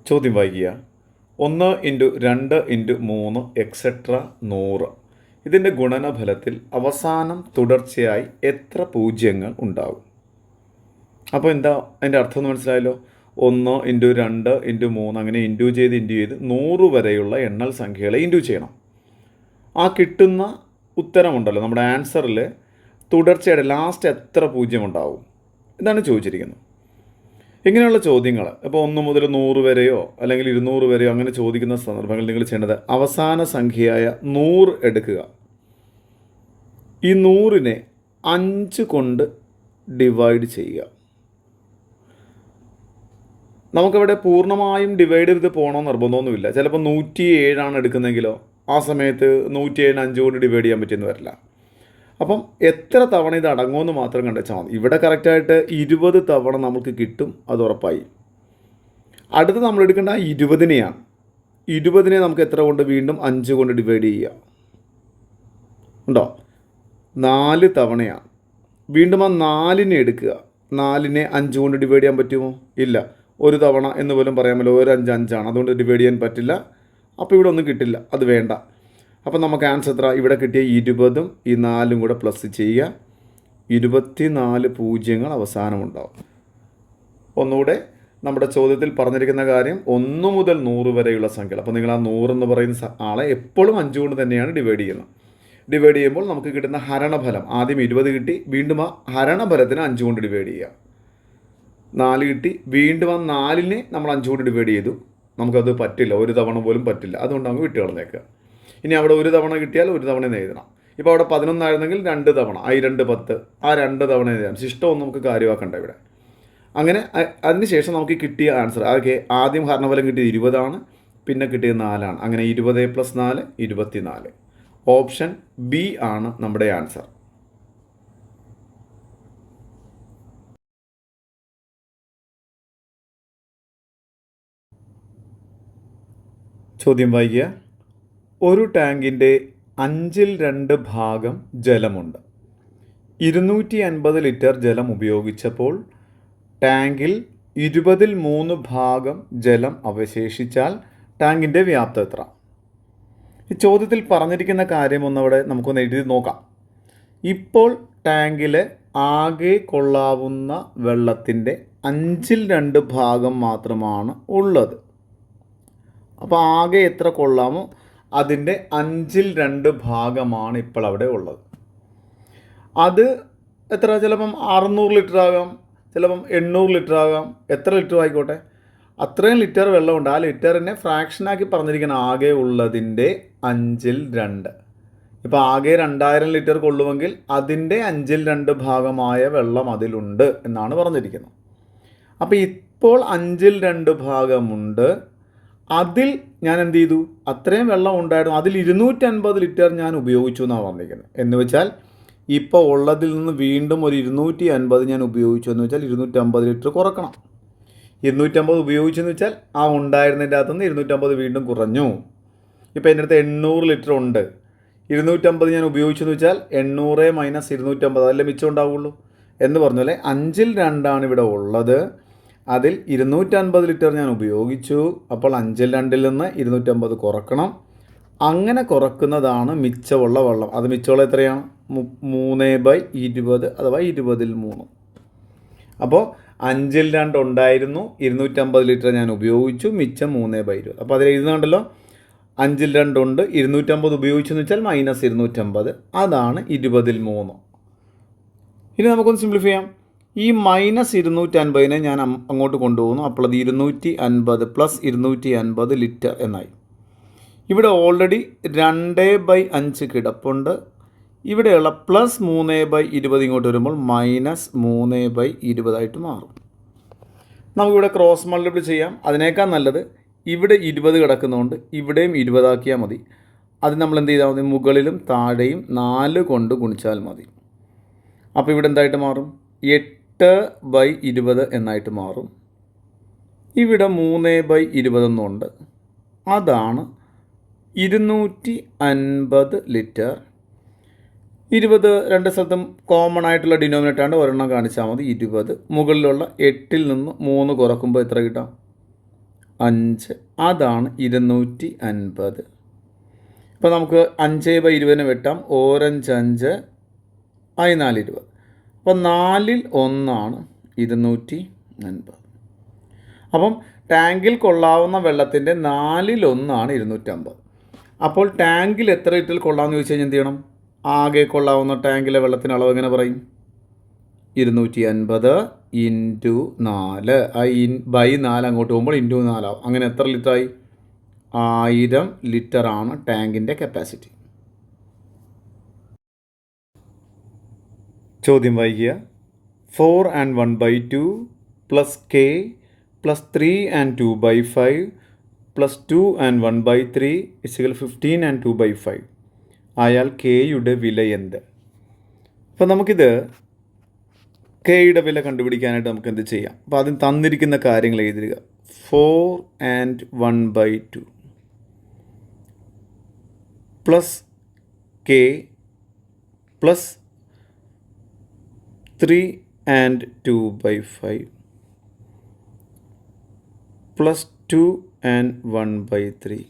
ചോദ്യം വായിക്കുക. 1 × 2 × 3 എക്സെട്ര 100. ഇതിൻ്റെ ഗുണനഫലത്തിൽ അവസാനം തുടർച്ചയായി എത്ര പൂജ്യങ്ങൾ ഉണ്ടാകും? അപ്പോൾ എന്താ അതിൻ്റെ അർത്ഥം എന്ന് മനസ്സിലായല്ലോ. 1 × 2 × 3 അങ്ങനെ ഇൻറ്റു ചെയ്ത് 100 വരെയുള്ള എണ്ണൽ സംഖ്യകളെ ഇൻറ്റു ചെയ്യണം. ആ കിട്ടുന്ന ഉത്തരമുണ്ടല്ലോ, നമ്മുടെ ആൻസറിൽ തുടർച്ചയായിട്ട് ലാസ്റ്റ് എത്ര പൂജ്യം ഉണ്ടാവും ഇതാണ് ചോദിച്ചിരിക്കുന്നത്. ഇങ്ങനെയുള്ള ചോദ്യങ്ങൾ ഇപ്പോൾ 1 മുതൽ 100 വരെയോ അല്ലെങ്കിൽ 200 വരെയോ അങ്ങനെ ചോദിക്കുന്ന സന്ദർഭങ്ങളിൽ നിങ്ങൾ ചെയ്യേണ്ടത് അവസാന സംഖ്യയായ 100 എടുക്കുക. ഈ 100നെ 5 കൊണ്ട് ഡിവൈഡ് ചെയ്യുക. നമുക്കവിടെ പൂർണ്ണമായും ഡിവൈഡ് ചെയ്ത് പോകണമെന്ന് നിർബന്ധമൊന്നുമില്ല. ചിലപ്പോൾ 107 എടുക്കുന്നതെങ്കിലോ ആ സമയത്ത് 107 5 കൊണ്ട് ഡിവൈഡ് ചെയ്യാൻ പറ്റിയെന്ന് വരില്ല. അപ്പം എത്ര തവണ ഇത് അടങ്ങുമെന്ന് മാത്രം കണ്ടുവച്ചാൽ മതി. ഇവിടെ കറക്റ്റായിട്ട് 20 തവണ നമുക്ക് കിട്ടും, അത് ഉറപ്പായി. അടുത്ത് നമ്മൾ എടുക്കേണ്ട 20നെയാണ്. 20നെ നമുക്ക് എത്ര കൊണ്ട് വീണ്ടും 5 കൊണ്ട് ഡിവൈഡ് ചെയ്യുക ഉണ്ടോ? 4 തവണയാണ്. വീണ്ടും ആ 4നെ എടുക്കുക. 4നെ 5 കൊണ്ട് ഡിവൈഡ് ചെയ്യാൻ പറ്റുമോ? ഇല്ല. ഒരു തവണ എന്ന് പോലും പറയാമല്ലോ. ഒരു 5 5 അതുകൊണ്ട് ഡിവൈഡ് ചെയ്യാൻ പറ്റില്ല. അപ്പോൾ ഇവിടെ ഒന്നും കിട്ടില്ല, അത് വേണ്ട. അപ്പം നമുക്ക് ആൻസർ എത്ര? ഇവിടെ കിട്ടിയ 20ഉം ഈ 4ഉം കൂടെ പ്ലസ് ചെയ്യുക. 24 പൂജ്യങ്ങൾ അവസാനമുണ്ടാവും. ഒന്നുകൂടെ നമ്മുടെ ചോദ്യത്തിൽ പറഞ്ഞിരിക്കുന്ന കാര്യം 1 മുതൽ 100 വരെയുള്ള സംഖ്യകൾ. അപ്പോൾ നിങ്ങൾ ആ 100 എന്ന് പറയുന്ന ആളെ എപ്പോഴും 5 കൊണ്ട് തന്നെയാണ് ഡിവൈഡ് ചെയ്യുന്നത്. ഡിവൈഡ് ചെയ്യുമ്പോൾ നമുക്ക് കിട്ടുന്ന ഹരണഫലം ആദ്യം 20 കിട്ടി, വീണ്ടും ആ ഹരണഫലത്തിന് 5 കൊണ്ട് ഡിവൈഡ് ചെയ്യുക. 4 കിട്ടി, വീണ്ടും ആ 4നെ നമ്മൾ 5 കൊണ്ട് ഡിവൈഡ് ചെയ്തു. നമുക്കത് പറ്റില്ല, ഒരു തവണ പോലും പറ്റില്ല. അതുകൊണ്ട് നമുക്ക് വിട്ട് കളഞ്ഞേക്കുക. ഇനി അവിടെ ഒരു തവണ കിട്ടിയാൽ ഒരു തവണ എഴുതണം. ഇപ്പോൾ അവിടെ 11 ആയിരുന്നെങ്കിൽ 2 തവണ, 2 10, ആ 2 തവണ എഴുതാം. ശിഷ്ടമൊന്നും നമുക്ക് കാര്യമാക്കണ്ട ഇവിടെ. അങ്ങനെ അതിനുശേഷം നമുക്ക് കിട്ടിയ ആൻസർ ആദ്യം ഹരണഫലം കിട്ടിയത് 20 പിന്നെ കിട്ടിയത് 4. അങ്ങനെ 20 + 4 24. ഓപ്ഷൻ ബി ആണ് നമ്മുടെ ആൻസർ. ചോദ്യം വായിക്കുക. ഒരു ടാങ്കിൻ്റെ 2/5 ഭാഗം ജലമുണ്ട്. 250 ലിറ്റർ ജലം ഉപയോഗിച്ചപ്പോൾ ടാങ്കിൽ 3 ഭാഗം ജലം അവശേഷിച്ചാൽ ടാങ്കിൻ്റെ വ്യാപ്തം എത്ര? ഈ ചോദ്യത്തിൽ പറഞ്ഞിരിക്കുന്ന കാര്യം ഒന്നവിടെ നമുക്കൊന്ന് എഴുതി നോക്കാം. ഇപ്പോൾ ടാങ്കിൽ ആകെ കൊള്ളാവുന്ന വെള്ളത്തിൻ്റെ 2/5 ഭാഗം മാത്രമാണ് ഉള്ളത്. അപ്പോൾ ആകെ എത്ര കൊള്ളാമോ അതിൻ്റെ 2/5 ഭാഗമാണ് ഇപ്പോൾ അവിടെ ഉള്ളത്. അത് എത്ര? ചിലപ്പം 600 ലിറ്റർ ആകാം, ചിലപ്പം 800 ലിറ്റർ ആകാം. എത്ര ലിറ്റർ ആയിക്കോട്ടെ, അത്രയും ലിറ്റർ വെള്ളമുണ്ട്. ആ ലിറ്ററിനെ ഫ്രാക്ഷനാക്കി പറഞ്ഞിരിക്കുന്ന ആകെ ഉള്ളതിൻ്റെ 2/5. ഇപ്പോൾ ആകെ 2000 ലിറ്റർ കൊള്ളുമെങ്കിൽ അതിൻ്റെ 2/5 ഭാഗമായ വെള്ളം അതിലുണ്ട് എന്നാണ് പറഞ്ഞിരിക്കുന്നത്. അപ്പോൾ ഇപ്പോൾ 2/5 ഭാഗമുണ്ട്. അതിൽ ഞാൻ എന്ത് ചെയ്തു? അത്രയും വെള്ളം ഉണ്ടായിരുന്നു, അതിൽ 250 ലിറ്റർ ഞാൻ ഉപയോഗിച്ചു എന്നാണ് പറഞ്ഞിരിക്കുന്നത്. എന്ന് വെച്ചാൽ ഇപ്പോൾ ഉള്ളതിൽ നിന്ന് വീണ്ടും ഒരു 250 ഞാൻ ഉപയോഗിച്ചു എന്ന് വെച്ചാൽ 250 ലിറ്റർ കുറക്കണം. 250 ഉപയോഗിച്ചെന്ന് വെച്ചാൽ ആ ഉണ്ടായിരുന്നതിൻ്റെ അകത്തുനിന്ന് 250 വീണ്ടും കുറഞ്ഞു. ഇപ്പോൾ എൻ്റെ അടുത്ത് 800 ലിറ്റർ ഉണ്ട്. 250 ഞാൻ ഉപയോഗിച്ചെന്ന് വെച്ചാൽ 800 - 250 അതല്ലേ മിച്ചം ഉണ്ടാവുള്ളൂ എന്ന് പറഞ്ഞാൽ 2/5 ഇവിടെ ഉള്ളത്. അതിൽ 250 ലിറ്റർ ഞാൻ ഉപയോഗിച്ചു. അപ്പോൾ 2/5 നിന്ന് 250 കുറക്കണം. അങ്ങനെ കുറക്കുന്നതാണ് മിച്ചമുള്ള വെള്ളം. അത് മിച്ചമുള്ള എത്രയാണ്? 3/20 അഥവാ 20/3. അപ്പോൾ 2/5 ഉണ്ടായിരുന്നു, 250 ലിറ്റർ ഞാൻ ഉപയോഗിച്ചു, മിച്ചം 3/20. അപ്പോൾ അതിൽ എഴുതുന്നുണ്ടല്ലോ 2/5 ഉണ്ട്, 250 ഉപയോഗിച്ചെന്ന് വെച്ചാൽ -250, അതാണ് 20/3. ഇനി നമുക്കൊന്ന് സിംപ്ലിഫൈ ചെയ്യാം. ഈ -250നെ ഞാൻ അങ്ങോട്ട് കൊണ്ടുപോകുന്നു. അപ്പോൾ അത് 250 + 250 ലിറ്റർ എന്നായി. ഇവിടെ ഓൾറെഡി 2/5 കിടപ്പുണ്ട്. ഇവിടെയുള്ള +3/20 ഇങ്ങോട്ട് വരുമ്പോൾ -3/20 ആയിട്ട് മാറും. നമുക്കിവിടെ ക്രോസ് മൾട്ടിപ്ലൈ ചെയ്യാം. അതിനേക്കാൾ നല്ലത് ഇവിടെ 20 കിടക്കുന്നതുകൊണ്ട് ഇവിടെയും 20 ആക്കിയാൽ മതി. അത് നമ്മൾ എന്ത് ചെയ്താൽ മതി? മുകളിലും താഴെയും 4 കൊണ്ട് ഗുണിച്ചാൽ മതി. അപ്പോൾ ഇവിടെ എന്തായിട്ട് മാറും? 8/20 എന്നായിട്ട് മാറും. ഇവിടെ 3/20 എന്നുണ്ട്. അതാണ് 250 ലിറ്റർ. 20 രണ്ട് സ്ഥലത്തും കോമൺ ആയിട്ടുള്ള ഡിനോമിനേറ്ററാണ്, ഒരെണ്ണം കാണിച്ചാൽ മതി. 20 മുകളിലുള്ള 8ൽ നിന്ന് 3 കുറക്കുമ്പോൾ എത്ര കിട്ടാം? 5 അതാണ് 250. ഇപ്പോൾ നമുക്ക് 5/20 വെട്ടാം. ഓരഞ്ച് 5 ആയി 4 20. അപ്പോൾ 4-ൽ 1 250. അപ്പം ടാങ്കിൽ കൊള്ളാവുന്ന വെള്ളത്തിൻ്റെ 4-ൽ 1 250. അപ്പോൾ ടാങ്കിൽ എത്ര ലിറ്റർ കൊള്ളാമെന്ന് ചോദിച്ചു കഴിഞ്ഞാൽ എന്ത് ചെയ്യണം? ആകെ കൊള്ളാവുന്ന ടാങ്കിലെ വെള്ളത്തിന് അളവ് എങ്ങനെ പറയും? 250 ഇൻറ്റു 4. ആ ബൈ 4 അങ്ങോട്ട് പോകുമ്പോൾ ഇൻറ്റു 4 ആവും. അങ്ങനെ എത്ര ലിറ്ററായി? 1000 ലിറ്ററാണ് ടാങ്കിൻ്റെ കപ്പാസിറ്റി. ചോദ്യം വായിക്കുക. 4 and 1/2 plus k plus 3 and 2/5 plus 2 and 1/3 is equal 15 and 2/5 ആയാൽ കെയുടെ വില എന്ത്? അപ്പോൾ നമുക്കിത് കെയുടെ വില കണ്ടുപിടിക്കാനായിട്ട് നമുക്ക് എന്ത് ചെയ്യാം? അപ്പോൾ ആദ്യം തന്നിരിക്കുന്ന കാര്യങ്ങൾ എഴുതുക. 4 and 1/2 plus K plus 3 and 2/5 plus 2 and 1/3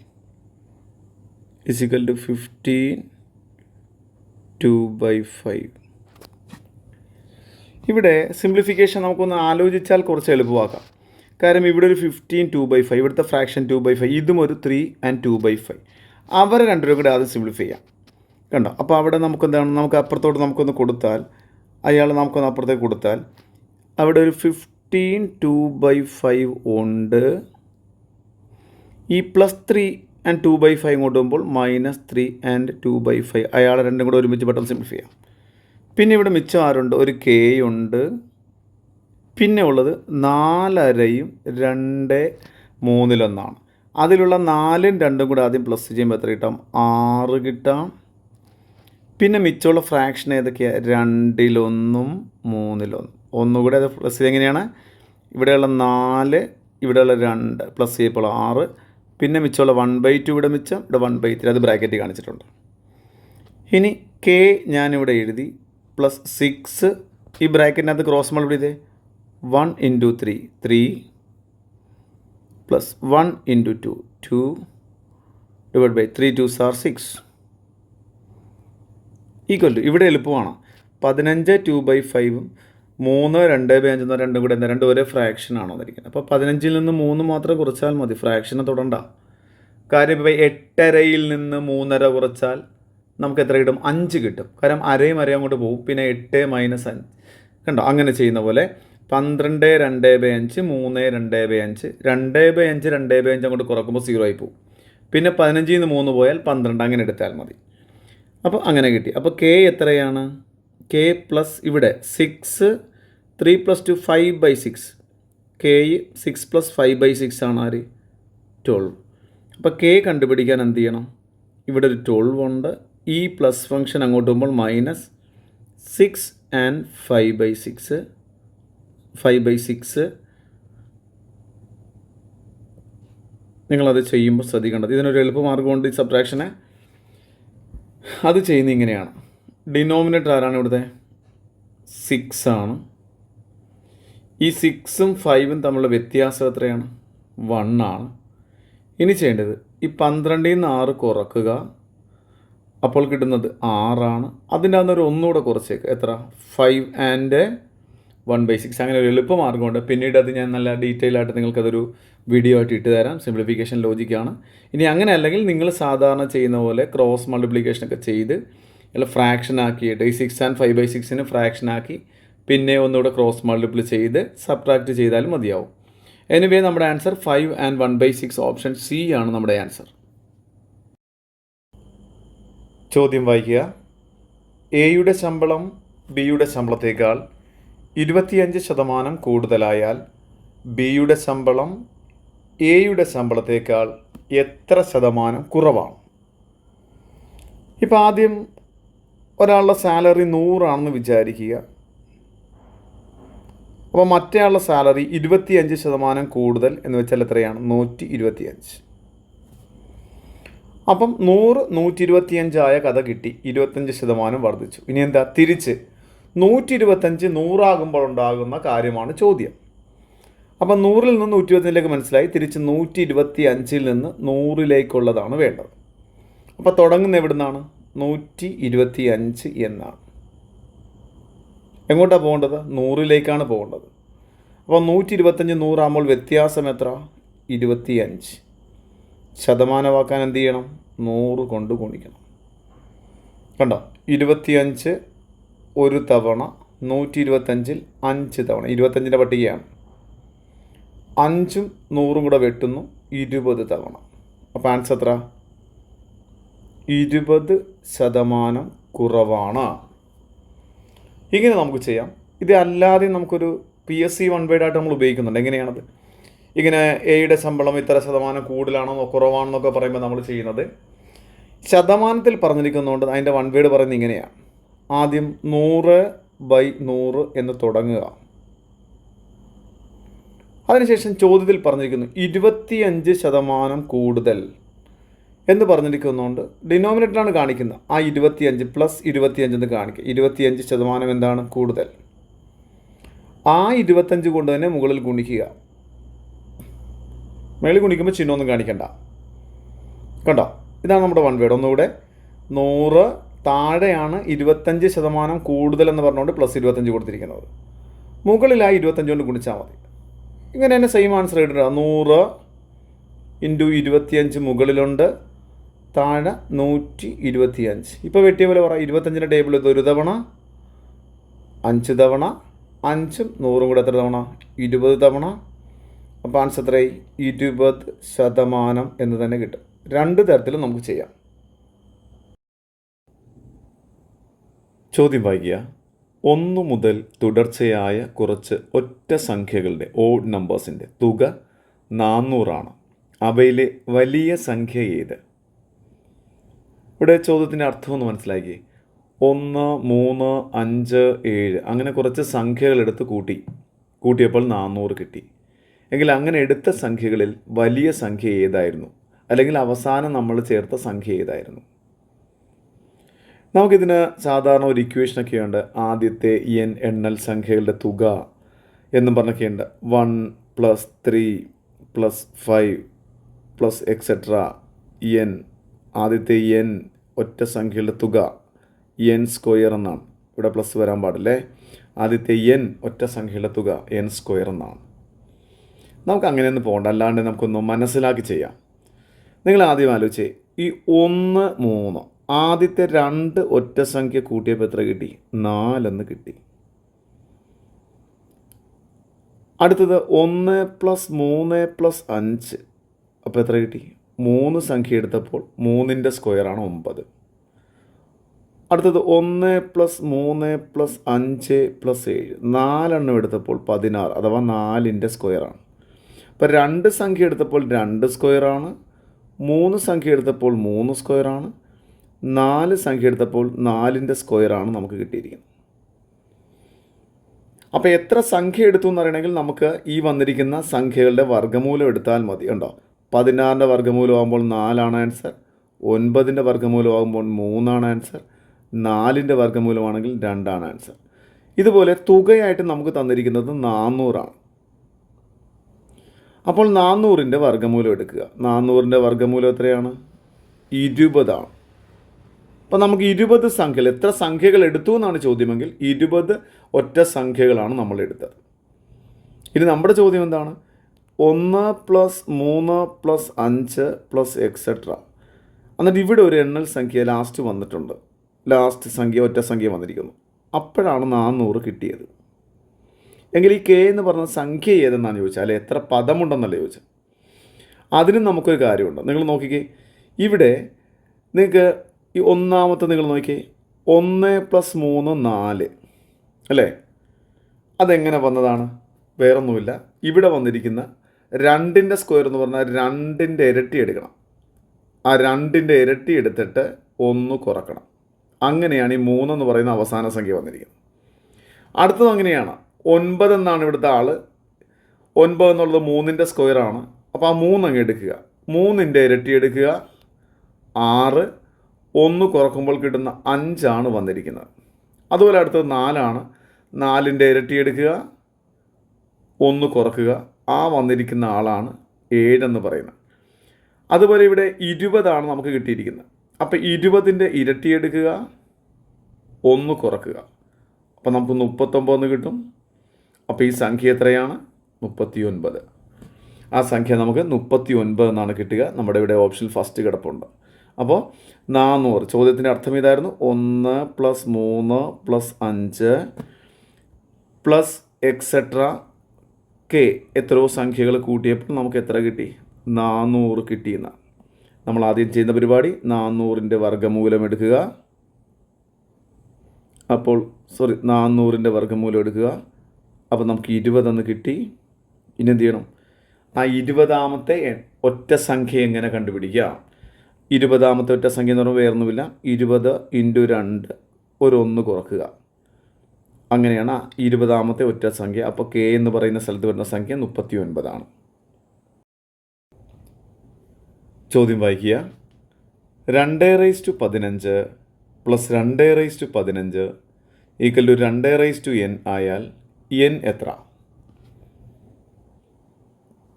is equal to 15 2/5. ഇവിടെ സിംപ്ലിഫിക്കേഷൻ നമുക്കൊന്ന് ആലോചിച്ചാൽ കുറച്ച് എളുപ്പമാക്കാം. കാരണം ഇവിടെ ഒരു 15 2/5, ഇവിടുത്തെ ഫ്രാക്ഷൻ 2/5, ഇതും ഒരു 3 and 2/5. അവരെ രണ്ടുപേരും കൂടെ ആദ്യം സിംപ്ലിഫൈ ചെയ്യാം. കണ്ടോ? അപ്പോൾ അവിടെ നമുക്കെന്താണ്, നമുക്ക് അപ്പുറത്തോട്ട് നമുക്കൊന്ന് കൊടുത്താൽ, അയാൾ നമുക്കൊന്ന് അപ്പുറത്തേക്ക് കൊടുത്താൽ അവിടെ ഒരു 15 2/5 ഉണ്ട്. ഈ പ്ലസ് 3 and 2/5 ഇങ്ങോട്ട് പോകുമ്പോൾ -3 and 2/5. അയാളെ രണ്ടും കൂടെ ഒരുമിച്ച് പെട്ടെന്ന് സിംപ്ലിഫൈ ചെയ്യാം. പിന്നെ ഇവിടെ മിച്ചം ആരുണ്ട്? ഒരു കെ ഉണ്ട്. പിന്നെ ഉള്ളത് 4/2 2/3 അതിലുള്ള 4ഉം 2ഉം കൂടെ ആദ്യം പ്ലസ് ചെയ്യുമ്പോൾ എത്ര കിട്ടാം? 6 കിട്ടാം. പിന്നെ മിച്ചമുള്ള ഫ്രാക്ഷൻ ഏതൊക്കെയാണ്? 2-ൽ 1 3-ൽ 1. ഒന്നുകൂടെ അത് പ്ലസ് ചെയ്ത് എങ്ങനെയാണ്? ഇവിടെയുള്ള 4 ഇവിടെയുള്ള 2 പ്ലസ് ചെയ്യുമ്പോൾ 6. പിന്നെ മിച്ചമുള്ള 1/2 ഇവിടെ മിച്ചം, ഇവിടെ 1/3 അത് ബ്രാക്കറ്റ് കാണിച്ചിട്ടുണ്ട്. ഇനി കെ ഞാനിവിടെ എഴുതി പ്ലസ് 6 ഈ ബ്രാക്കറ്റിനകത്ത് ക്രോസ് മൾട്ടിപ്ലൈ ചെയ്തേ. 1 into 3 3 plus 1 into 2 2 divide by 3 2s are 6 equal to, ഇവിടെ എളുപ്പമാണ്, 15 2/5 3 2/5 രണ്ടും കൂടെ എന്താ? രണ്ടും ഒരേ ഫ്രാക്ഷനാണോ എന്നിരിക്കുന്നത്. അപ്പോൾ 15-ൽ നിന്ന് 3 മാത്രം കുറച്ചാൽ മതി, ഫ്രാക്ഷനെ തൊടണ്ട. കാര്യം ഇപ്പോൾ 8.5-ൽ നിന്ന് 3.5 കുറച്ചാൽ നമുക്ക് എത്ര കിട്ടും? 5 കിട്ടും. കാരണം അരയും അങ്ങോട്ട് പോകും. പിന്നെ 8 - 5 കണ്ടോ? അങ്ങനെ ചെയ്യുന്ന പോലെ 12 2/5 3 2/5 2/5 2/5 അങ്ങോട്ട് കുറക്കുമ്പോൾ 0 ആയി പോകും. പിന്നെ 15-ൽ നിന്ന് 3 പോയാൽ 12 അങ്ങനെ എടുത്താൽ മതി. അപ്പോൾ അങ്ങനെ കിട്ടി. അപ്പോൾ കെ എത്രയാണ്? കെ പ്ലസ് ഇവിടെ 6 3 + 2 5/6. കെ 6 + 5/6 ആണ് ആര്? 12. അപ്പോൾ കെ കണ്ടുപിടിക്കാൻ എന്ത് ചെയ്യണം? ഇവിടെ ഒരു 12 ഉണ്ട്. ഈ പ്ലസ് ഫംഗ്ഷൻ അങ്ങോട്ട് പോകുമ്പോൾ -6 and 5/6 നിങ്ങളത് ചെയ്യുമ്പോൾ ശ്രദ്ധിക്കേണ്ടത്, ഇതിനൊരു എളുപ്പമാർഗ്ഗമുണ്ട്. ഈ സബ്ട്രാക്ഷനെ അത് ചെയ്യുന്നത് ഇങ്ങനെയാണ്. ഡിനോമിനേറ്റർ ആരാണ്? ഇവിടുത്തെ 6 ആണ്. ഈ 6ഉം 5ഉം തമ്മിലുള്ള വ്യത്യാസം എത്രയാണ്? 1 ആണ്. ഇനി ചെയ്യേണ്ടത് ഈ 12-ൽ നിന്ന് 6 കുറക്കുക, അപ്പോൾ കിട്ടുന്നത് 6 ആണ്. അതിൻ്റെ അകത്തൊരു ഒന്നുകൂടെ കുറച്ചേക്ക്, എത്ര? 5 and 1/6. അങ്ങനെ ഒരു എളുപ്പമാർഗ്ഗമുണ്ട്. പിന്നീട് അത് ഞാൻ നല്ല ഡീറ്റെയിൽ ആയിട്ട് നിങ്ങൾക്കതൊരു വീഡിയോ ആയിട്ട് ഇട്ട് തരാം. സിംപ്ലിഫിക്കേഷൻ ലോജിക്കാണ്. ഇനി അങ്ങനെ അല്ലെങ്കിൽ നിങ്ങൾ സാധാരണ ചെയ്യുന്ന പോലെ ക്രോസ് മൾട്ടിപ്ലിക്കേഷനൊക്കെ ചെയ്ത് അല്ല ഫ്രാക്ഷൻ ആക്കിയിട്ട് ഈ 6 and 5/6 ഫ്രാക്ഷൻ ആക്കി പിന്നെ ഒന്നുകൂടെ ക്രോസ് മൾട്ടിപ്ലൈ ചെയ്ത് സബ്ട്രാക്റ്റ് ചെയ്താലും മതിയാവും. എനിവേ നമ്മുടെ ആൻസർ 5 and 1/6 ഓപ്ഷൻ സി ആണ് നമ്മുടെ ആൻസർ. ചോദ്യം വായിക്കുക. എയുടെ ശമ്പളം ബിയുടെ ശമ്പളത്തേക്കാൾ 25% കൂടുതലായാൽ ബിയുടെ ശമ്പളം എയുടെ ശമ്പളത്തേക്കാൾ എത്ര ശതമാനം കുറവാണ്? ഇപ്പോൾ ആദ്യം ഒരാളുടെ സാലറി 100 ആണെന്ന് വിചാരിക്കുക. അപ്പോൾ മറ്റേ ആളുടെ സാലറി 25% കൂടുതൽ എന്ന് വെച്ചാൽ എത്രയാണ്? 125. അപ്പം 100 125 ആയ കഥ കിട്ടി, 25% വർദ്ധിച്ചു. ഇനി എന്താ? തിരിച്ച് 125 100 ആകുമ്പോൾ ഉണ്ടാകുന്ന കാര്യമാണ് ചോദ്യം. അപ്പം 100-ൽ നിന്ന് 125-ലേക്ക് മനസ്സിലായി. തിരിച്ച് 125-ൽ നിന്ന് 100-ലേക്കുള്ളതാണ് വേണ്ടത്. അപ്പോൾ തുടങ്ങുന്ന എവിടെ നിന്നാണ്? 125 എന്നാണ്. എങ്ങോട്ടാണ് പോകേണ്ടത്? 100-ലേക്കാണ് പോകേണ്ടത്. അപ്പോൾ 125 100 ആകുമ്പോൾ വ്യത്യാസം എത്ര? 25. ശതമാനമാക്കാൻ എന്ത് ചെയ്യണം? 100 കൊണ്ട് ഗുണിക്കണം. കണ്ടോ? 25 ഒരു തവണ, 125-ൽ 5 തവണ. 25-ൻ്റെ പട്ടികയാണ്. 5ഉം 100ഉം കൂടെ വെട്ടുന്നു 20 തവണ. അപ്പോൾ ആൻസർ എത്ര? 20% കുറവാണ്. ഇങ്ങനെ നമുക്ക് ചെയ്യാം. ഇത് അല്ലാതെ നമുക്കൊരു PSC 1 word ആയിട്ട് നമ്മൾ ഉപയോഗിക്കുന്നുണ്ട്. എങ്ങനെയാണത്? ഇങ്ങനെ എയുടെ ശമ്പളം ഇത്ര ശതമാനം കൂടുതലാണോ കുറവാണെന്നൊക്കെ പറയുമ്പോൾ നമ്മൾ ചെയ്യുന്നത് ശതമാനത്തിൽ പറഞ്ഞിരിക്കുന്നതുകൊണ്ട് അതിൻ്റെ 1 word പറയുന്നത് ഇങ്ങനെയാണ്. ആദ്യം 100/100 എന്ന് തുടങ്ങുക. അതിനുശേഷം ചോദ്യത്തിൽ പറഞ്ഞിരിക്കുന്നു 25% കൂടുതൽ എന്ന് പറഞ്ഞിരിക്കുന്നതുകൊണ്ട് ഡിനോമിനേറ്ററാണ് കാണിക്കുന്നത്. ആ 25 പ്ലസ് 25 എന്ന് കാണിക്കുക. 25% എന്താണ്? കൂടുതൽ. ആ 25 കൊണ്ട് തന്നെ മുകളിൽ ഗുണിക്കുക. മുകളിൽ ഗുണിക്കുമ്പോൾ ചിഹ്നമൊന്നും കാണിക്കണ്ട. കണ്ടോ? ഇതാണ് നമ്മുടെ 1 word. ഒന്നുകൂടെ 100 താഴെയാണ് 25% കൂടുതൽ എന്ന് പറഞ്ഞുകൊണ്ട് പ്ലസ് 25 കൊടുത്തിരിക്കുന്നത്. മുകളിൽ ആ 25 കൊണ്ട് ഗുണിച്ചാൽ മതി. ഇങ്ങനെ തന്നെ സെയിം ആൻസർ ഇടുക. 100 × 25 മുകളിലുണ്ട്, താഴെ 125. ഇപ്പോൾ വെട്ടിയ പോലെ പറ. 25-ൻ്റെ ടേബിൾ ഇത് ഒരു തവണ, 5 തവണ, 5ഉം 100ഉം കൂടെ എത്ര തവണ? 20 തവണ. അപ്പോൾ ആൻസർ എത്രയായി? 20% എന്ന് തന്നെ കിട്ടും. 2 തരത്തിലും നമുക്ക് ചെയ്യാം. ചോദ്യം വായിക്കുക. 1 മുതൽ തുടർച്ചയായ കുറച്ച് ഒറ്റ സംഖ്യകളുടെ ഓഡ് നമ്പേഴ്സിൻ്റെ തുക 400 ആണ്. അവയിലെ വലിയ സംഖ്യ ഏത്? ഇവിടെ ചോദ്യത്തിൻ്റെ അർത്ഥമൊന്ന് മനസ്സിലാക്കി. 1, 3, 5, 7 അങ്ങനെ കുറച്ച് സംഖ്യകളെടുത്ത് കൂട്ടിയപ്പോൾ 400 കിട്ടി. എങ്കിൽ അങ്ങനെ എടുത്ത സംഖ്യകളിൽ വലിയ സംഖ്യ ഏതായിരുന്നു? അല്ലെങ്കിൽ അവസാനം നമ്മൾ ചേർത്ത സംഖ്യ ഏതായിരുന്നു? നമുക്കിതിന് സാധാരണ ഒരു ഇക്വേഷനൊക്കെ ഉണ്ട്. ആദ്യത്തെ n എണ്ണൽ സംഖ്യകളുടെ തുക എന്നും പറഞ്ഞൊക്കെയുണ്ട്. 1 + 3 + 5 + എക്സെട്ര n. ആദ്യത്തെ n ഒറ്റ സംഖ്യകളുടെ തുക n² എന്നാണ്. ഇവിടെ പ്ലസ് വരാൻ പാടില്ലേ. ആദ്യത്തെ n ഒറ്റ സംഖ്യകളുടെ തുക n² എന്നാണ്. നമുക്ക് അങ്ങനെയൊന്നും പോകണ്ട. അല്ലാണ്ട് നമുക്കൊന്ന് മനസ്സിലാക്കി ചെയ്യാം. നിങ്ങൾ ആദ്യം ആലോചിച്ചേ. ഈ 1, 3 ആദ്യത്തെ 2 ഒറ്റ സംഖ്യ കൂട്ടിയപ്പോൾ എത്ര കിട്ടി? 4 എന്ന് കിട്ടി. അടുത്തത് 1 + 3 + 5 അപ്പോൾ എത്ര കിട്ടി? 3 സംഖ്യ എടുത്തപ്പോൾ 3ൻ്റെ സ്ക്വയറാണ് 9. അടുത്തത് 1 + 3 + 5 + 7 4 എടുത്തപ്പോൾ 16 അഥവാ 4ൻ്റെ സ്ക്വയറാണ്. അപ്പോൾ 2 സംഖ്യ എടുത്തപ്പോൾ 2 സ്ക്വയറാണ്, 3 സംഖ്യ എടുത്തപ്പോൾ 3 സ്ക്വയറാണ്, 4 സംഖ്യ എടുത്തപ്പോൾ 4ൻ്റെ സ്ക്വയറാണ് നമുക്ക് കിട്ടിയിരിക്കുന്നത്. അപ്പോൾ എത്ര സംഖ്യ എടുത്തു എന്ന് അറിയണമെങ്കിൽ നമുക്ക് ഈ വന്നിരിക്കുന്ന സംഖ്യകളുടെ വർഗ്ഗമൂലം എടുത്താൽ മതി. ഉണ്ടോ? 16ൻ്റെ വർഗ്ഗമൂലം ആകുമ്പോൾ 4 ആൻസർ, 9ൻ്റെ വർഗ്ഗമൂലം ആകുമ്പോൾ 3 ആൻസർ, 4ൻ്റെ വർഗ്ഗമൂലമാണെങ്കിൽ 2 ആൻസർ. ഇതുപോലെ തുകയായിട്ട് നമുക്ക് തന്നിരിക്കുന്നത് 400 ആണ്. അപ്പോൾ 400ൻ്റെ വർഗ്ഗമൂലം എടുക്കുക. 400ൻ്റെ വർഗ്ഗമൂലം എത്രയാണ്? 20 ആണ്. അപ്പോൾ നമുക്ക് 20 സംഖ്യകൾ, എത്ര സംഖ്യകൾ എടുത്തു എന്നാണ് ചോദ്യമെങ്കിൽ 20 ഒറ്റ സംഖ്യകളാണ് നമ്മൾ എടുത്തത്. ഇനി നമ്മുടെ ചോദ്യം എന്താണ്? 1 + 3 + 5 + എക്സെട്ര. എന്നിട്ട് ഇവിടെ ഒരു എണ്ണൽ സംഖ്യ ലാസ്റ്റ് വന്നിട്ടുണ്ട്. ലാസ്റ്റ് സംഖ്യ ഒറ്റ സംഖ്യ വന്നിരിക്കുന്നു. അപ്പോഴാണ് 400 കിട്ടിയത്. എങ്കിൽ ഈ കെ എന്ന് പറഞ്ഞ സംഖ്യ ഏതെന്നാണ് ചോദിച്ചാൽ, അല്ലെ എത്ര പദമുണ്ടെന്നല്ല ചോദിച്ചാൽ. അതിനും നമുക്കൊരു കാര്യമുണ്ട്. നിങ്ങൾ നോക്കിക്കേ. ഇവിടെ നിങ്ങൾക്ക് ഈ ഒന്നാമത്തെ നിങ്ങൾ നോക്കിക്കേ. 1 + 3 4 അല്ലേ? അതെങ്ങനെ വന്നതാണ്? വേറൊന്നുമില്ല. ഇവിടെ വന്നിരിക്കുന്ന 2ൻ്റെ സ്ക്വയർ എന്ന് പറഞ്ഞാൽ 2ൻ്റെ ഇരട്ടി എടുക്കണം. ആ 2ൻ്റെ ഇരട്ടി എടുത്തിട്ട് 1 കുറക്കണം. അങ്ങനെയാണ് ഈ 3 എന്ന് പറയുന്ന അവസാന സംഖ്യ വന്നിരിക്കുന്നത്. അടുത്തത് അങ്ങനെയാണ്. 9 എന്നാണ് ഇവിടുത്തെ ആൾ. 9 എന്നുള്ളത് 3ൻ്റെ സ്ക്വയറാണ്. അപ്പോൾ ആ 3 അങ്ങ് എടുക്കുക. 3ൻ്റെ ഇരട്ടി എടുക്കുക 6. 1 കുറക്കുമ്പോൾ കിട്ടുന്ന 5 ആണ് വന്നിരിക്കുന്നത്. അതുപോലെ അടുത്തത് 4 ആണ്. 4ൻ്റെ ഇരട്ടി എടുക്കുക 1 കുറക്കുക. ആ വന്നിരിക്കുന്ന ആളാണ് 7 എന്ന് പറയുന്നത്. അതുപോലെ ഇവിടെ 20 നമുക്ക് കിട്ടിയിരിക്കുന്നത്. അപ്പോൾ 20ൻ്റെ ഇരട്ടി എടുക്കുക, 1 കുറക്കുക. അപ്പോൾ നമുക്ക് 39 കിട്ടും. അപ്പോൾ ഈ സംഖ്യ എത്രയാണ്? 39. ആ സംഖ്യ നമുക്ക് 39 എന്നാണ് കിട്ടുക. നമ്മുടെ ഇവിടെ ഓപ്ഷൻ ഫസ്റ്റ് കിടപ്പുണ്ട്. അപ്പോൾ 400. ചോദ്യത്തിൻ്റെ അർത്ഥം ഇതായിരുന്നു: 1 + 3 + 5 പ്ലസ് എക്സെട്ര കെ. എത്രയോ സംഖ്യകൾ കൂട്ടിയപ്പോൾ നമുക്ക് എത്ര കിട്ടി? 400 കിട്ടിയെന്നാണ്. നമ്മൾ ആദ്യം ചെയ്യുന്ന പരിപാടി 400ൻ്റെ വർഗ്ഗമൂലം എടുക്കുക. അപ്പോൾ 400ൻ്റെ വർഗ്ഗമൂലം എടുക്കുക. അപ്പോൾ നമുക്ക് 20 എന്ന് കിട്ടി. ഇനി എന്ത് ചെയ്യണം? ആ 20ാമത്തെ ഒറ്റ സംഖ്യ എങ്ങനെ കണ്ടുപിടിക്കുക? 20ാമത്തെ ഒറ്റ സംഖ്യ എന്ന് പറയുമ്പോൾ വേറൊന്നുമില്ല, 20 × 2 ഒരു 1 കുറക്കുക. അങ്ങനെയാണ് 20ാമത്തെ ഒറ്റ സംഖ്യ. അപ്പോൾ കെ എന്ന് പറയുന്ന സ്ഥലത്ത് വരുന്ന സംഖ്യ 39 ചോദ്യം വായിക്കുക. 215 + 215 = 2n ആയാൽ n എത്ര?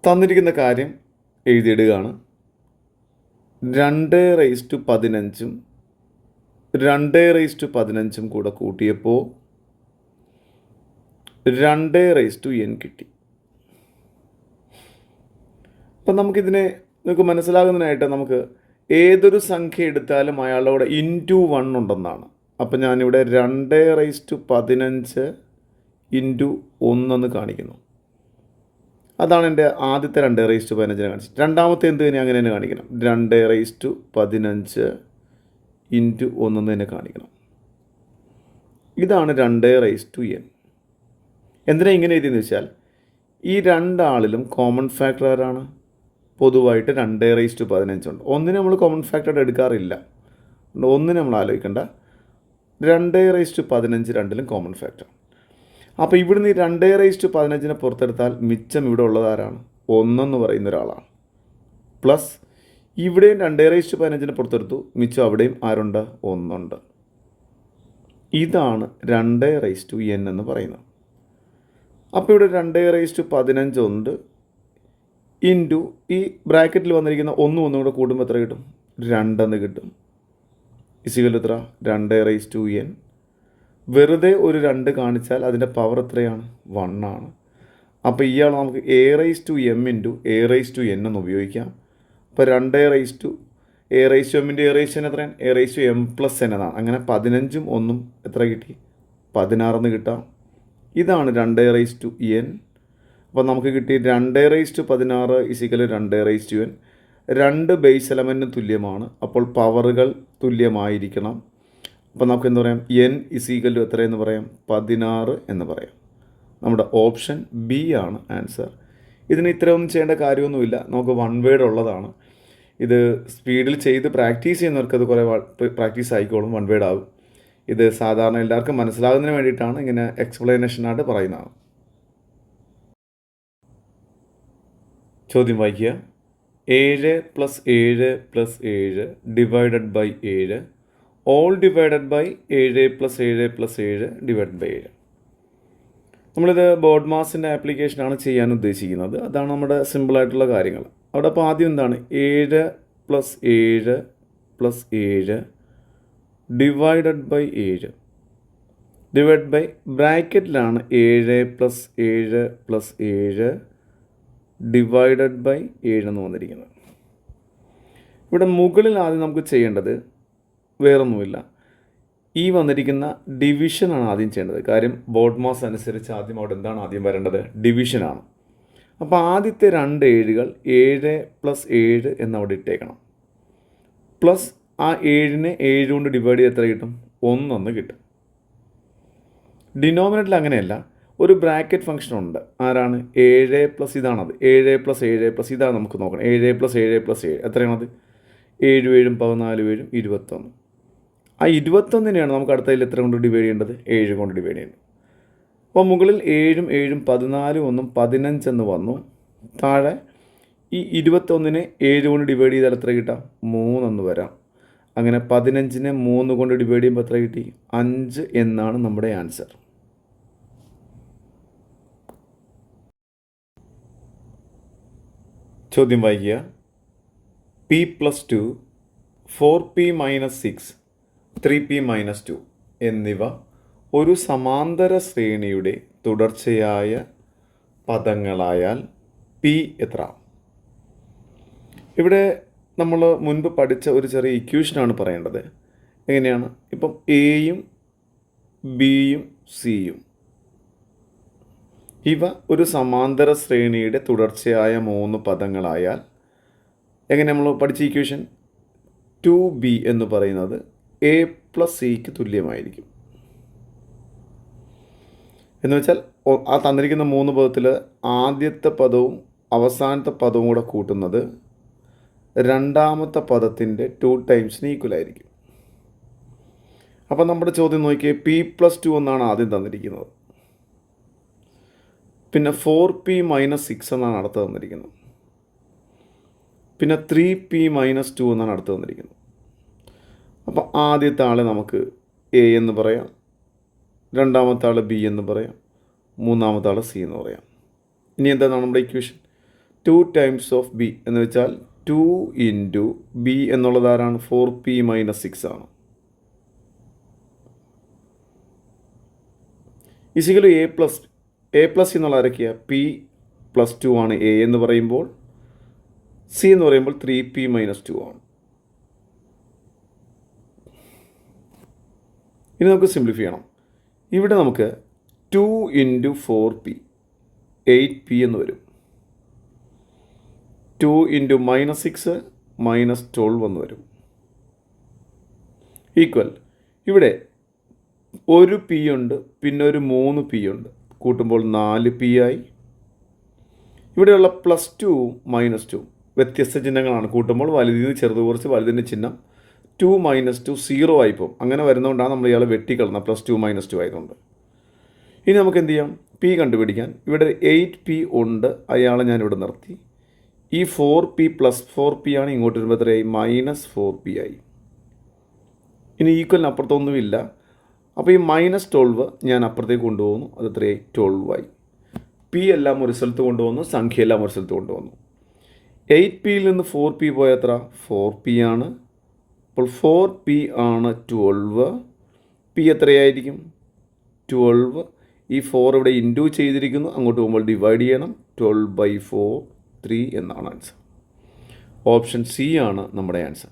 തന്നിരിക്കുന്ന കാര്യം എഴുതിയിടുകയാണ്. 215ഉം 215ഉം കൂടെ കൂട്ടിയപ്പോൾ 2n കിട്ടി. അപ്പം നമുക്ക് മനസ്സിലാകുന്നതിനായിട്ട് നമുക്ക് ഏതൊരു സംഖ്യ എടുത്താലും അയാളുടെ കൂടെ *1 ഉണ്ടെന്നാണ്. അപ്പം ഞാനിവിടെ 215 × 1 എന്ന് കാണിക്കുന്നു. അതാണ് എൻ്റെ ആദ്യത്തെ 215 കാണിച്ചത്. രണ്ടാമത്തെ എന്ത് തന്നെ അങ്ങനെ തന്നെ കാണിക്കണം. 215 × 1 തന്നെ കാണിക്കണം. ഇതാണ് 2n. എന്തിനാ ഇങ്ങനെ എഴുതിയെന്ന് വെച്ചാൽ ഈ രണ്ടാളിലും കോമൺ ഫാക്ടർ ആരാണ്? പൊതുവായിട്ട് 215 ഉണ്ട്. ഒന്നിനെ നമ്മൾ കോമൺ ഫാക്ടറായിട്ട് എടുക്കാറില്ല. ഒന്നിനെ നമ്മൾ ആലോചിക്കേണ്ട. 215 രണ്ടിലും കോമൺ ഫാക്ടർ. അപ്പോൾ ഇവിടുന്ന് ഈ 215നെ പുറത്തെടുത്താൽ മിച്ചം ഇവിടെ ഉള്ളത് ആരാണ്? 1 എന്ന് പറയുന്ന ഒരാളാണ്. പ്ലസ് ഇവിടെയും 215നെ പുറത്തെടുത്തു, മിച്ചം അവിടെയും ആരുണ്ട്? 1 ഉണ്ട്. ഇതാണ് 2n എന്ന് പറയുന്നത്. അപ്പോൾ ഇവിടെ 215 ഉണ്ട് ഇൻറ്റു ഈ ബ്രാക്കറ്റിൽ വന്നിരിക്കുന്ന 1 കൂടെ കൂടുമ്പോൾ എത്ര കിട്ടും? 2 എന്ന് കിട്ടും. ഇസിക്കൽ എത്ര? 2n. വെറുതെ ഒരു 2 കാണിച്ചാൽ അതിൻ്റെ പവർ എത്രയാണ്? 1 ആണ്. അപ്പോൾ ഇയാൾ നമുക്ക് a⁻m × a⁻n എന്ന് ഉപയോഗിക്കാം. അപ്പോൾ 2 a⁻m × a⁻n എത്രയാണ്? a⁻m+n എന്നാണ്. അങ്ങനെ 15ഉം 1ഉം എത്ര കിട്ടി? 16 എന്ന് കിട്ടാം. ഇതാണ് 2n. അപ്പോൾ നമുക്ക് കിട്ടി 216 = 2n. 2 ബേസ് എലമെൻറ്റിന് തുല്യമാണ്. അപ്പോൾ പവറുകൾ തുല്യമായിരിക്കണം. അപ്പോൾ നമുക്ക് എന്ത് പറയാം? n = എത്രയെന്ന് പറയാം? 16 എന്ന് പറയാം. നമ്മുടെ ഓപ്ഷൻ ബി ആണ് ആൻസർ. ഇതിന് ഇത്രയൊന്നും ചെയ്യേണ്ട കാര്യമൊന്നുമില്ല. നമുക്ക് 1 വേർഡ് ഉള്ളതാണ്. ഇത് സ്പീഡിൽ ചെയ്ത് പ്രാക്ടീസ് ചെയ്യുന്നവർക്ക് അത് കുറേ പ്രാക്ടീസ് ആയിക്കോളും, 1 വേർഡ് ആകും. ഇത് സാധാരണ എല്ലാവർക്കും മനസ്സിലാകുന്നതിന് വേണ്ടിയിട്ടാണ് ഇങ്ങനെ എക്സ്പ്ലനേഷനായിട്ട് പറയുന്നത്. ചോദ്യം വായിക്കുക. 7 + 7 + 7 / 7 all divided by 7 + 7 + 7 / 7. നമ്മളിത് ബോർഡ് മാസിൻ്റെ ആപ്ലിക്കേഷനാണ് ചെയ്യാൻ ഉദ്ദേശിക്കുന്നത്. അതാണ് നമ്മുടെ സിമ്പിളായിട്ടുള്ള കാര്യങ്ങൾ. അവിടെ അപ്പോൾ ആദ്യം എന്താണ്? 7 + 7 + 7 / 7 ബ്രാക്കറ്റിലാണ് 7 + 7 + 7 / 7 എന്ന് വന്നിരിക്കുന്നത്. ഇവിടെ മുകളിൽ ആദ്യം നമുക്ക് ചെയ്യേണ്ടത് വേറൊന്നുമില്ല, ഈ വന്നിരിക്കുന്ന ഡിവിഷനാണ് ആദ്യം ചെയ്യേണ്ടത്. കാര്യം ബോർഡ് മാസ് അനുസരിച്ച് ആദ്യം അവിടെ എന്താണ് ആദ്യം വരേണ്ടത്? ഡിവിഷനാണ്. അപ്പോൾ ആദ്യത്തെ 2 7കൾ 7 + 7 എന്നവിടെ ഇട്ടേക്കണം. പ്ലസ് ആ 7നെ 7 കൊണ്ട് ഡിവൈഡ് ചെയ്ത് എത്ര കിട്ടും? 1 എന്ന് കിട്ടും. ഡിനോമിനേറ്ററിൽ അങ്ങനെയല്ല, ഒരു ബ്രാക്കറ്റ് ഫംഗ്ഷൻ ഉണ്ട്. ആരാണ്? 7 പ്ലസ് ഇതാണത്. 7 + 7 + ഇതാണ് നമുക്ക് നോക്കണം. 7 + 7 + 7 എത്രയാണത്? 7 7 14 7 21. ആ 21നെയാണ് നമുക്ക് അടുത്തതിൽ എത്ര കൊണ്ട് ഡിവൈഡ് ചെയ്യേണ്ടത്? 7 കൊണ്ട് ഡിവൈഡ് ചെയ്യേണ്ടത്. അപ്പോൾ മുകളിൽ 7 7 14 1 15 എന്ന് വന്നു. താഴെ ഈ 21നെ 7 കൊണ്ട് ഡിവൈഡ് ചെയ്താൽ എത്ര കിട്ടാം? 3 എന്ന് വരാം. അങ്ങനെ 15നെ 3 കൊണ്ട് ഡിവൈഡ് ചെയ്യുമ്പോൾ എത്ര കിട്ടി? 5 എന്നാണ് നമ്മുടെ ആൻസർ. ചോദ്യം വായിക്കുക. p+2, 4p-6, 3p-2 എന്നിവ ഒരു സമാന്തര ശ്രേണിയുടെ തുടർച്ചയായ പദങ്ങളായാൽ p എത്ര? ഇവിടെ നമ്മൾ മുൻപ് പഠിച്ച ഒരു ചെറിയ ഇക്വേഷനാണ് പറയേണ്ടത്. എങ്ങനെയാണ്? ഇപ്പം എയും ബിയും സിയും ഇവ ഒരു സമാന്തര ശ്രേണിയുടെ തുടർച്ചയായ 3 പദങ്ങളായാൽ എങ്ങനെ നമ്മൾ പഠിച്ച ഇക്വേഷൻ 2b എന്ന് പറയുന്നത് a+cക്ക് തുല്യമായിരിക്കും. എന്ന് വെച്ചാൽ ആ തന്നിരിക്കുന്ന 3 പദത്തിൽ ആദ്യത്തെ പദവും അവസാനത്തെ പദവും കൂടെ കൂട്ടുന്നത് രണ്ടാമത്തെ പദത്തിൻ്റെ 2 ടൈംസിന് ഈക്വൽ ആയിരിക്കും. അപ്പം നമ്മുടെ ചോദ്യം നോക്കിയേ, p+2 എന്നാണ് ആദ്യം തന്നിരിക്കുന്നത്. പിന്നെ 4p-6 എന്നാണ് അടുത്ത് തന്നിരിക്കുന്നത്. പിന്നെ 3p-2 എന്നാണ് അടുത്ത് തന്നിരിക്കുന്നത്. അപ്പോൾ ആദ്യത്തെ ആളെ നമുക്ക് എ എന്ന് പറയാം, രണ്ടാമത്തെ ആൾ ബി എന്ന് പറയാം, മൂന്നാമത്തെ ആൾ സി എന്ന് പറയാം. ഇനി എന്താണ് നമ്മുടെ ഇക്വേഷൻ? 2 ടൈംസ് ഓഫ് ബി എന്ന് വെച്ചാൽ 2 ഇൻറ്റു ബി എന്നുള്ളത് ആരാണ്? 4p-6 ആണ്. ഇസിക്കൽ എ പ്ലസ് എന്നുള്ള ആരൊക്കെയാണ്? p+2 ആണ് എ എന്ന് പറയുമ്പോൾ, സി എന്ന് പറയുമ്പോൾ 3p-2 ആണ്. ഇനി നമുക്ക് സിംപ്ലിഫൈ ചെയ്യണം. ഇവിടെ നമുക്ക് 2 ഇൻറ്റു 4p 8p എന്ന് വരും. 2 ഇൻറ്റു -6 -12 എന്ന് വരും. ഈക്വൽ ഇവിടെ ഒരു പി ഉണ്ട്, പിന്നെ ഒരു 3p ഉണ്ട്, കൂട്ടുമ്പോൾ 4p ആയി. ഇവിടെയുള്ള +2 -2 വ്യത്യസ്ത ചിഹ്നങ്ങളാണ്. കൂട്ടുമ്പോൾ വലുതിന് ചെറുത് കുറച്ച് വലുതിൻ്റെ ചിഹ്നം 2 -2 0 ആയിപ്പോവും. അങ്ങനെ വരുന്നതുകൊണ്ടാണ് നമ്മൾ ഇയാളെ വെട്ടിക്കളഞ്ഞത്, +2 -2 ആയതുകൊണ്ട്. ഇനി നമുക്ക് എന്ത് ചെയ്യാം? പി കണ്ടുപിടിക്കാൻ ഇവിടെ 8p ഉണ്ട്, അയാളെ ഞാനിവിടെ നിർത്തി. ഈ 4p +4p ആണ്, ഇങ്ങോട്ട് വരുമ്പോൾ എത്രയായി? -4p ആയി. ഇനി ഈക്വലിന് അപ്പുറത്തൊന്നുമില്ല. അപ്പോൾ ഈ -12 ഞാൻ അപ്പുറത്തേക്ക് കൊണ്ടുപോകുന്നു, അത് എത്രയായി? 12 ആയി. പി എല്ലാം ഒരു സ്ഥലത്ത് കൊണ്ടുവന്നു, സംഖ്യയെല്ലാം ഒരു സ്ഥലത്ത് കൊണ്ടുവന്നു. 8pയിൽ നിന്ന് 4p പോയ എത്ര? 4p ആണ്. അപ്പോൾ 4p ആണ് 12. പി എത്രയായിരിക്കും? 12. ഈ 4 ഇവിടെ ഇൻറ്റു ചെയ്തിരിക്കുന്നു, അങ്ങോട്ട് പോകുമ്പോൾ ഡിവൈഡ് ചെയ്യണം. 12/4 3 എന്നാണ് ആൻസർ. ഓപ്ഷൻ സി ആണ് നമ്മുടെ ആൻസർ.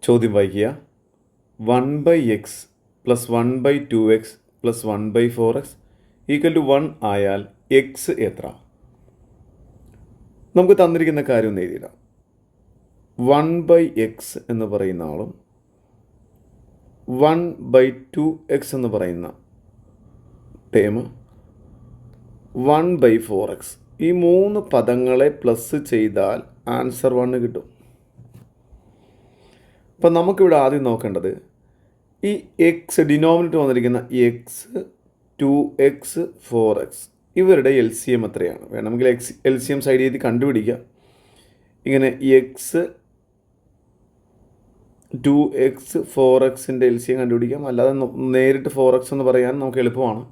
ചോദ്യം വായിക്കുക. 1/x + 1/2x + 1/4x = 1 ആയാൽ എക്സ് എത്ര? നമുക്ക് തന്നിരിക്കുന്ന കാര്യം ഒന്ന് എഴുതിയില്ല. 1/x എന്ന് പറയുന്ന ആളും 1/2x എന്ന് പറയുന്ന ടേം 1/4x, ഈ 3 പദങ്ങളെ പ്ലസ് ചെയ്താൽ ആൻസർ 1 കിട്ടും. അപ്പം നമുക്കിവിടെ ആദ്യം നോക്കേണ്ടത് ഈ എക്സ് ഡിനോമിനേറ്റർ വന്നിരിക്കുന്ന എക്സ് 2x 4x ഇവരുടെ LCM എത്രയാണ്? വേണമെങ്കിൽ LCM സൈഡ് ചെയ്ത് കണ്ടുപിടിക്കാം. ഇങ്ങനെ എക്സ് 2x 4xൻ്റെ LCM കണ്ടുപിടിക്കാം. അല്ലാതെ നേരിട്ട് 4x എന്ന് പറയാൻ നമുക്ക് എളുപ്പമാണ്.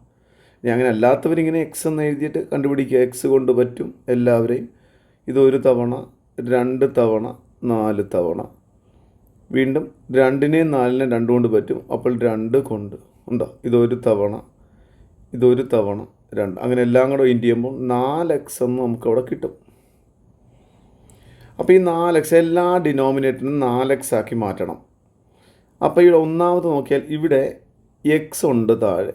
ഇനി അങ്ങനെ അല്ലാത്തവരിങ്ങനെ എക്സ് എന്ന് എഴുതിയിട്ട് കണ്ടുപിടിക്കുക. എക്സ് കൊണ്ട് പറ്റും എല്ലാവരെയും. ഇതൊരു തവണ, 2 തവണ, 4 തവണ, വീണ്ടും 2നെയും 4നെയും 2 കൊണ്ട് പറ്റും. അപ്പോൾ 2 കൊണ്ട് ഉണ്ടോ? ഇതൊരു തവണ, ഇതൊരു തവണ, 2, അങ്ങനെ എല്ലാം കൂടെ ഇൻറ്റ് ചെയ്യുമ്പോൾ 4x എന്ന് നമുക്കവിടെ കിട്ടും. അപ്പോൾ ഈ 4x എല്ലാ ഡിനോമിനേറ്ററിനും 4x ആക്കി മാറ്റണം. അപ്പോൾ ഇവിടെ ഒന്നാമത് നോക്കിയാൽ ഇവിടെ എക്സ് ഉണ്ട് താഴെ,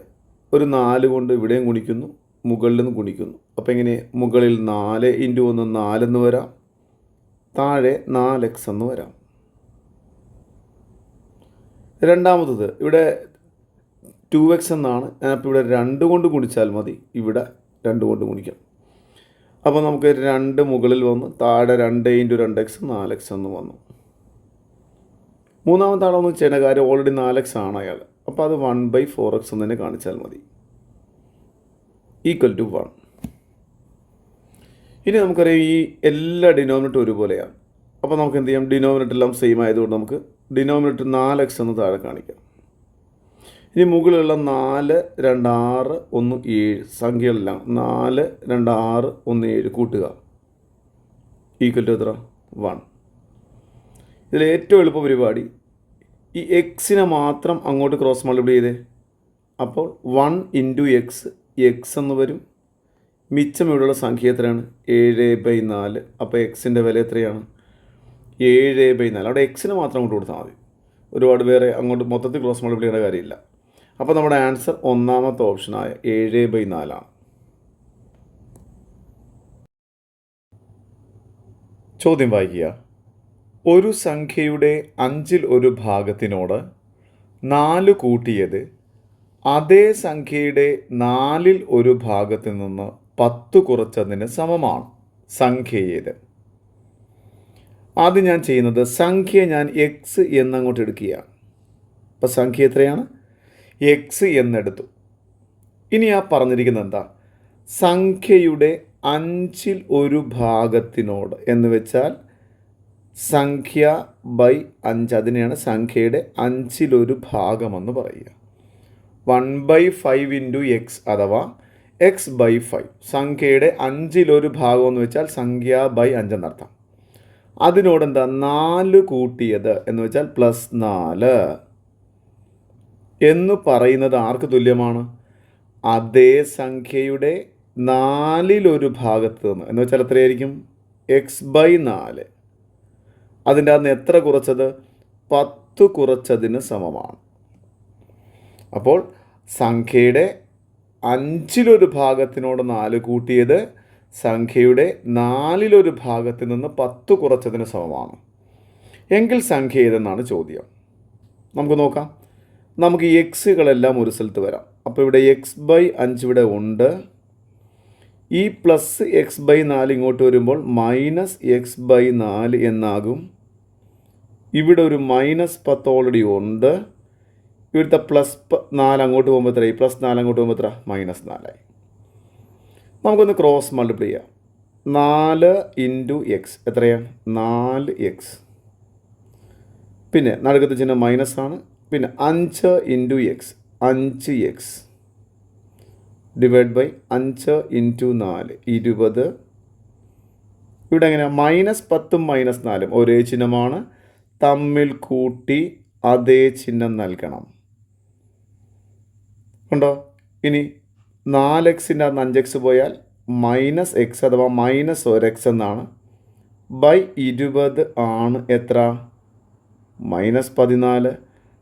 ഒരു 4 കൊണ്ട് ഇവിടെയും ഗുണിക്കുന്നു, മുകളിൽ നിന്ന് ഗുണിക്കുന്നു. അപ്പോൾ എങ്ങനെ? മുകളിൽ 4 × 1 4 എന്ന് വരാം, താഴെ 4x എന്ന് വരാം. രണ്ടാമത്തത് ഇവിടെ 2x എന്നാണ്. അപ്പോൾ ഇവിടെ 2 കൊണ്ട് ഗുണിച്ചാൽ മതി, ഇവിടെ 2 കൊണ്ട് ഗുണിക്കാം. അപ്പോൾ നമുക്ക് 2 മുകളിൽ വന്നു, താഴെ 2 × 2x 4x എന്ന് വന്നു. മൂന്നാമത്തെ ആളൊന്നും ചെയ്യേണ്ട കാര്യം, ഓൾറെഡി 4x ആണ് അയാൾ. അപ്പോൾ അത് 1/4x എന്ന് തന്നെ കാണിച്ചാൽ മതി, = 1. ഇനി നമുക്കറിയാം ഈ എല്ലാ ഡിനോമിനേറ്ററും ഒരുപോലെയാണ്. അപ്പോൾ നമുക്ക് എന്ത് ചെയ്യാം? ഡിനോമിനേറ്റർ എല്ലാം സെയിം ആയതുകൊണ്ട് നമുക്ക് ഡിനോമിനേറ്റർ 4x എന്ന് താഴെ കാണിക്കാം. ഇനി മുകളിലുള്ള 4, 2, 6, 1, 7 സംഖ്യകളെല്ലാം 4, 2, 6, 1, 7 കൂട്ടുക ഈക്വൽ ടു എത്ര 1. ഇതിൽ ഏറ്റവും എളുപ്പ പരിപാടി ഈ എക്സിനെ മാത്രം അങ്ങോട്ട് ക്രോസ് മൾട്ടിപ്ലൈ ചെയ്തേ. അപ്പോൾ 1 ഇൻറ്റു എക്സ് എന്ന് വരും. മിച്ചം ഇവിടെയുള്ള സംഖ്യ എത്രയാണ് 7/4. അപ്പോൾ എക്സിൻ്റെ വില എത്രയാണ് 7/4. അവിടെ എക്സിന് മാത്രം അങ്ങോട്ട് കൊടുത്താൽ മതി, ഒരുപാട് വേറെ അങ്ങോട്ട് മൊത്തത്തിൽ ക്രോസ് മൾട്ടിപ്ലൈ ചെയ്യേണ്ട കാര്യമില്ല. അപ്പോൾ നമ്മുടെ ആൻസർ ഒന്നാമത്തെ ഓപ്ഷനായ 7/4 ആണ്. ചോദ്യം വായിക്കുക. ഒരു സംഖ്യയുടെ 1/5 4 കൂട്ടിയത് അതേ സംഖ്യയുടെ 1/4 നിന്ന് 10 കുറച്ചതിന് സമമാണ്. സംഖ്യ ഏത്? ആദ്യം ഞാൻ ചെയ്യുന്നത് സംഖ്യ ഞാൻ എക്സ് എന്നങ്ങോട്ട് എടുക്കുകയാണ്. അപ്പോൾ സംഖ്യ എത്രയാണ് എക്സ് എന്നെടുത്തു. ഇനി ആ പറഞ്ഞിരിക്കുന്നത് എന്താ? സംഖ്യയുടെ 1/5 എന്ന് വെച്ചാൽ സംഖ്യ ബൈ 5, അതിനെയാണ് സംഖ്യയുടെ 1/5 എന്ന് പറയുക. 1/5 ഇൻറ്റു എക്സ് അഥവാ x/5. സംഖ്യയുടെ 1/5 എന്ന് വെച്ചാൽ സംഖ്യ ബൈ 5 എന്നർത്ഥം. അതിനോടെന്താ 4 കൂട്ടിയത് എന്ന് വെച്ചാൽ +4 എന്ന് പറയുന്നത് ആർക്ക് തുല്യമാണ്? അതേ സംഖ്യയുടെ 4/1 എന്ന് വെച്ചാൽ എത്രയായിരിക്കും x/4. അതിൻ്റെ അന്ന് എത്ര കുറച്ചത് 10 കുറച്ചതിന് സമമാണ്. അപ്പോൾ സംഖ്യയുടെ 1/5 4 കൂട്ടിയത് സംഖ്യയുടെ 4/1 നിന്ന് 10 കുറച്ചതിന് സമമാണ്. എങ്കിൽ സംഖ്യ ഏതെന്നാണ് ചോദ്യം. നമുക്ക് നോക്കാം. നമുക്ക് ഈ എക്സുകളെല്ലാം ഒരു സ്ഥലത്ത് വരാം. അപ്പോൾ ഇവിടെ x/5 ഇവിടെ ഉണ്ട്. ഈ പ്ലസ് x/4 ഇങ്ങോട്ട് വരുമ്പോൾ -x/4 എന്നാകും. ഇവിടെ ഒരു -10 ഓൾറെഡി ഉണ്ട്. ഇവിടുത്തെ +4 അങ്ങോട്ട് പോകുമ്പോൾ എത്രയായി? +4 അങ്ങോട്ട് പോകുമ്പോൾ എത്ര? -4ആയി. നമുക്കൊന്ന് ക്രോസ് മൾട്ടിപ്ലൈ ചെയ്യാം. 4 ഇൻറ്റു എക്സ് എത്രയാണ്? 4x. പിന്നെ നടുക്കത്തെ ചിഹ്നം മൈനസാണ്. പിന്നെ 5 into x 5x divide by 5 into 4 20. ഇവിടെ എങ്ങനെയാണ്? -10ഉം -4ഉം ഒരേ ചിഹ്നമാണ്, തമ്മിൽ കൂട്ടി അതേ ചിഹ്നം നൽകണം. ഉണ്ടോ? ഇനി 4xൻ്റെ അകത്ത് 5x പോയാൽ -x അഥവാ -1x എന്നാണ്. ബൈ 20 ആണ് എത്ര? -14.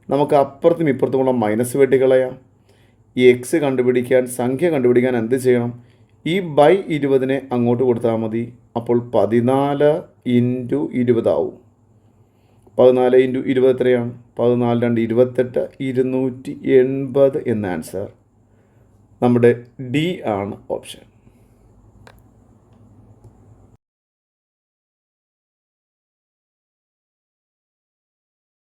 നമുക്ക് അപ്പുറത്തും ഇപ്പുറത്തുമുള്ള മൈനസ് വെട്ടിക്കളയാം. ഈ എക്സ് കണ്ടുപിടിക്കാൻ, സംഖ്യ കണ്ടുപിടിക്കാൻ എന്ത് ചെയ്യണം? ഈ ബൈ 20നെ അങ്ങോട്ട് കൊടുത്താൽ മതി. അപ്പോൾ 14 ഇൻറ്റു 20 ആവും. 14 ഇൻറ്റു 20 എത്രയാണ്? 14 2 28 280 എന്ന ആൻസർ നമ്മുടെ ഡി ആണ് ഓപ്ഷൻ.